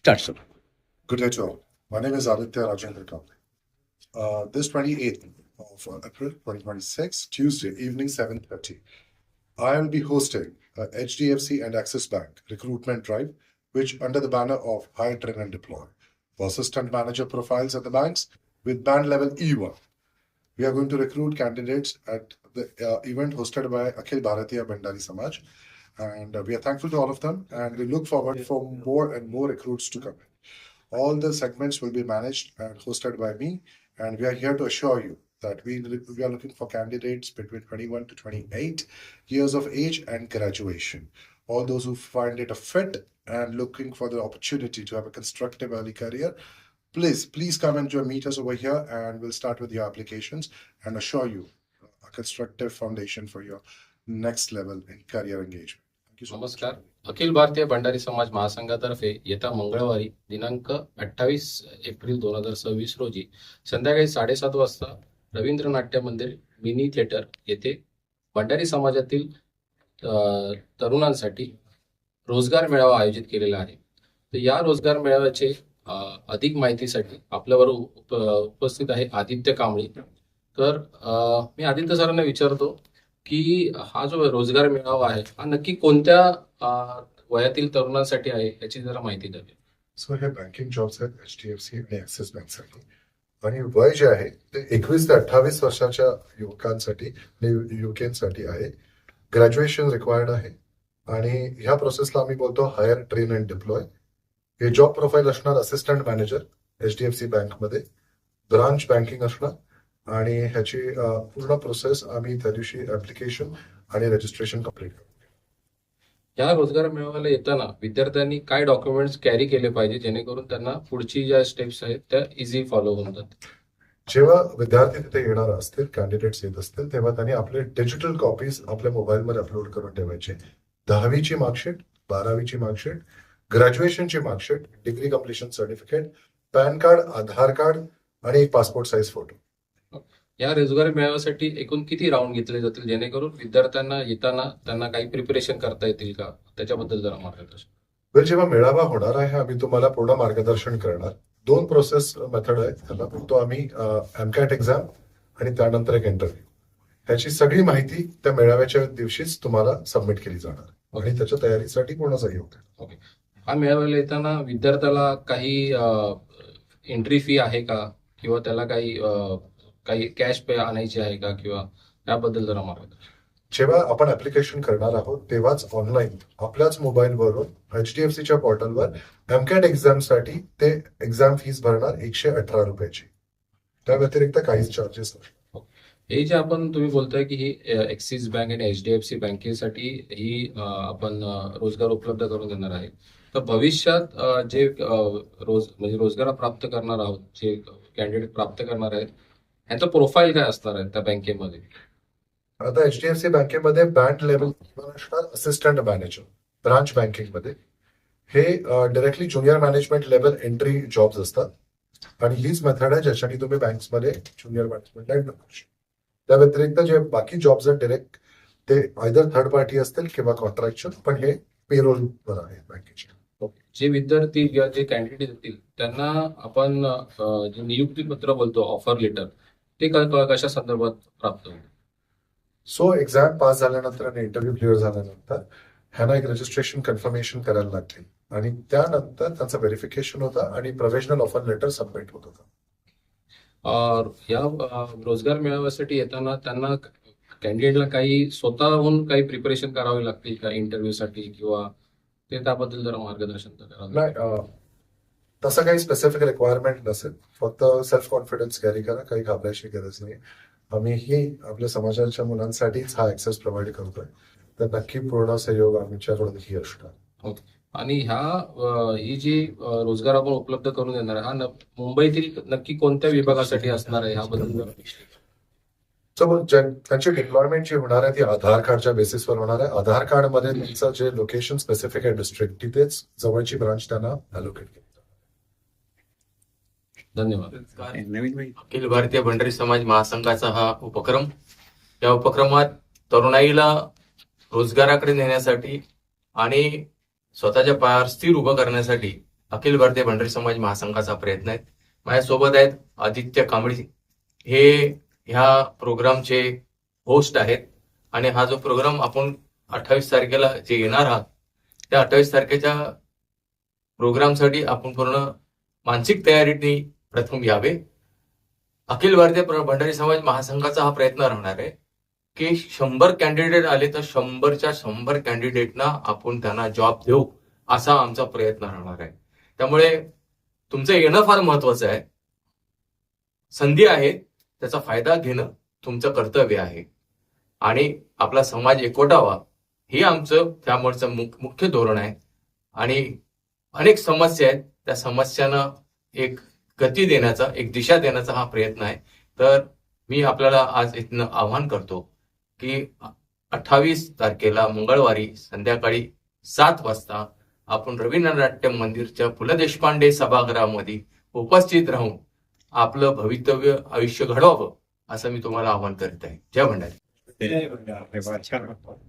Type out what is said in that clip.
Start sir. Good day to all. My name is Aditya Rajendra Kamble. This 28th of April 2026, Tuesday evening 7:30, I will be hosting a HDFC and Axis Bank recruitment drive, which under the banner of Hire, Train and Deploy for assistant manager profiles at the banks with band level E1. We are going to recruit candidates at the event hosted by Akhil Bharatiya Bandari Samaj. And we are thankful to all of them, and we look forward for more and more recruits to come in. All the segments will be managed and hosted by me, and we are here to assure you that we are looking for candidates between 21 to 28 years of age and graduation. All those who find it a fit and looking for the opportunity to have a constructive early career, please come and meet us over here, and we'll start with your applications and assure you a constructive foundation for your next level in career engagement. Thank you so much. नमस्कार. अखिल भारतीय भंडारी समाज महासंघातर्फे येत्या मंगळवारी दिनांक 28 April 2026 रोजी संध्याकाळी 7:30 वाजता रवींद्र नाट्य मंदिर मिनी थिएटर येथे भंडारी समाजातील तरुणांसाठी रोजगार मेळावा आयोजित केलेला आहे. तर या रोजगार मेळाव्याचे अधिक माहितीसाठी आपल्यावर उपस्थित आहे आदित्य कांबळे. तर मी आदित्य सरांना विचारतो की हा जो रोजगार मेळावा आहे हा नक्की कोणत्या वयातील तरुणांसाठी आहे याची जरा माहिती द्यावी. सो हे बँकिंग जॉब्स आहेत HDFC आणि ऍक्सिस बँकसाठी, आणि वय जे आहे ते 21 ते 28 वर्षाच्या युवकांसाठी आणि युवकांसाठी आहे. ग्रॅज्युएशन रिक्वायर्ड आहे, आणि ह्या प्रोसेसला आम्ही बोलतो हायर, ट्रेन अँड डिप्लॉय. हे जॉब प्रोफाईल असणार असिस्टंट मॅनेजर HDFC बँकमध्ये, ब्रांच बँकिंग असणार, आणि ह्याची पूर्ण प्रोसेस आम्ही त्या दिवशी ऍप्लिकेशन आणि रजिस्ट्रेशन कम्प्लीट करू. या रोजगार मेळाव्याला येताना विद्यार्थ्यांनी काय डॉक्युमेंट्स कॅरी केले पाहिजे जेणेकरून त्यांना पुढची ज्या स्टेप्स आहेत त्या इझी फॉलो होऊन जातात? जेव्हा विद्यार्थी तिथे येणार असतील, कॅन्डिडेट्स येत असतील, तेव्हा त्यांनी आपले डिजिटल कॉपीज आपल्या मोबाईलमध्ये अपलोड करून ठेवायचे. 10वीची मार्कशीट, 12वीची मार्कशीट, ग्रॅज्युएशनची marksheet, degree completion certificate, PAN card, Aadhaar card आणि एक पासपोर्ट साईज फोटो. या रोजगार मेळाव्यासाठी एकूण किती राऊंड घेतले जातील जेणेकरून विद्यार्थ्यांना येताना त्यांना काही प्रिपरेशन करता येतील का, त्याच्याबद्दल जरा मार्गदर्शन. जेव्हा मेळावा होणार आहे आम्ही तुम्हाला पूर्ण मार्गदर्शन करणार. 2 प्रोसेस मेथड आहेत, त्याला म्हणतो आम्ही MCAT एक्झाम आणि त्यानंतर एक इंटरव्ह्यू. ह्याची सगळी माहिती त्या मेळाव्याच्या दिवशीच तुम्हाला सबमिट केली जाणार आणि त्याच्या तयारीसाठी पूर्ण सहयोग. ओके. हा मेळाव्याला येताना विद्यार्थ्याला काही एंट्री फी आहे का, किंवा त्याला काही कॅश पे आणायची आहे का, किंवा त्याबद्दल जरा मार्गदर्शन. जेव्हा आपण ऍप्लिकेशन करणार आहोत तेव्हाच ऑनलाईन आपल्याच मोबाईलवरून HDFCच्या पोर्टलवर MCAT एक्झामसाठी ते एक्झाम फीस भरणार 118 रुपयाची. त्या व्यतिरिक्त काहीच चार्जेस नाही. हे जे तुम्ही बोलताय की ही ऍक्सिस बँक आणि HDFC बँकेसाठी ही आपण रोजगार उपलब्ध करून देणार आहे. तर भविष्यात जे रोजगार प्राप्त करणार आहोत, जे कॅन्डिडेट प्राप्त करणार आहेत, यांचं प्रोफाईल काय असणार आहे त्या बँकेमध्ये? आता HDFC बँकेमध्ये बँड लेवल असणार असिस्टंट मॅनेजर. ब्रांच बँकिंग मध्ये हे directly junior management level entry jobs असतात, आणि हीच मेथड आहे ज्याच्याने तुम्ही बँक्समध्ये ज्युनियर मॅनेजमेंट एंटर करू शकता. त्या व्यतिरिक्त जे बाकी जॉब्स आहेत डायरेक्ट ते आयदर थर्ड पार्टी असतील किंवा कॉन्ट्रॅक्च्युअल, पण हे पेरोल वर आहे बँकेचे. जे विद्यार्थी किंवा जे कॅन्डिडेट असतील त्यांना आपण जे नियुक्तीपत्र बोलतो, ऑफर लेटर, ते कशा संदर्भात प्राप्त होईल? सो एक्झाम पास झाल्यानंतर आणि इंटरव्ह्यू क्लिअर झाल्यानंतर ह्यांना एक रजिस्ट्रेशन कन्फर्मेशन करायला लागतील, आणि त्यानंतर त्यांचं व्हेरिफिकेशन होतं आणि प्रोव्हिजनल ऑफर लेटर सबमिट होत होतं. या रोजगार मेळाव्यासाठी येताना त्यांना कॅन्डिडेटला काही स्वतःहून काही प्रिपरेशन करावी लागतील का इंटरव्ह्यूसाठी, किंवा ते त्याबद्दल जरा मार्गदर्शन करावं? नाही, तसं काही स्पेसिफिक रिक्वायरमेंट नसेल. फक्त सेल्फ कॉन्फिडन्स कॅरी करा, काही घाबरायची गरज नाही. आम्हीही आपल्या समाजाच्या मुलांसाठीच हा ऍक्सेस प्रोव्हाइड करतोय, तर नक्की पूर्ण सहयोग आमच्याकडूनही असणार. आणि ही जी रोजगार आपण उपलब्ध करून देणार आहे, हा मुंबईतील नक्की कोणत्या विभागासाठी असणार आहे ह्याबद्दल? त्यांची डिप्लॉयमेंट जी होणार आहे ती आधार कार्डच्या बेसिसवर होणार आहे. आधार कार्ड मध्ये त्यांचं जे लोकेशन स्पेसिफिक आहे डिस्ट्रिक्ट, तिथेच जवळची ब्रांच त्यांना अलोकेट केली. धन्यवाद. अखिल भारतीय भंडारी समाज महासंघाचा हा उपक्रम, या उपक्रमात तरुणाईला रोजगाराकडे नेण्यासाठी आणि स्वतःच्या पायावर स्थिर उभं करण्यासाठी अखिल भारतीय भंडारी समाज महासंघाचा प्रयत्न आहे. माझ्यासोबत आहेत आदित्य कांबळी, हे ह्या प्रोग्रामचे होस्ट आहेत. आणि हा जो प्रोग्राम आपण 28 तारखेला जे येणार आहात, त्या 28 तारखेच्या प्रोग्रामसाठी आपण पूर्ण मानसिक तयारीने प्रथम यावे. अखिल भारतीय भंडारी समाज महासंघाचा हा प्रयत्न राहणार आहे की 100 कॅन्डिडेट आले तर 100च्या 100 कॅन्डिडेटना आपण त्यांना जॉब देऊ, असा आमचा प्रयत्न राहणार आहे. त्यामुळे तुमचं येणं फार महत्वाचं आहे. संधी आहे, त्याचा फायदा घेणं तुमचं कर्तव्य आहे. आणि आपला समाज एकवटावा हे आमचं त्यामुळेचं मुख्य धोरण आहे. आणि अनेक समस्या आहेत, त्या समस्यांना एक गती देण्याचा, एक दिशा देण्याचा हा प्रयत्न आहे. तर मी आपल्याला आज इथनं आवाहन करतो की 28 तारखेला मंगळवारी संध्याकाळी 7 वाजता आपण रवींद्र नाट्य मंदिरच्या पु ल देशपांडे सभागृहामध्ये उपस्थित राहून आपलं भवितव्य आयुष्य घडवावं, असं मी तुम्हाला आवाहन करीत आहे. जय भंडारी. जय भंडारी.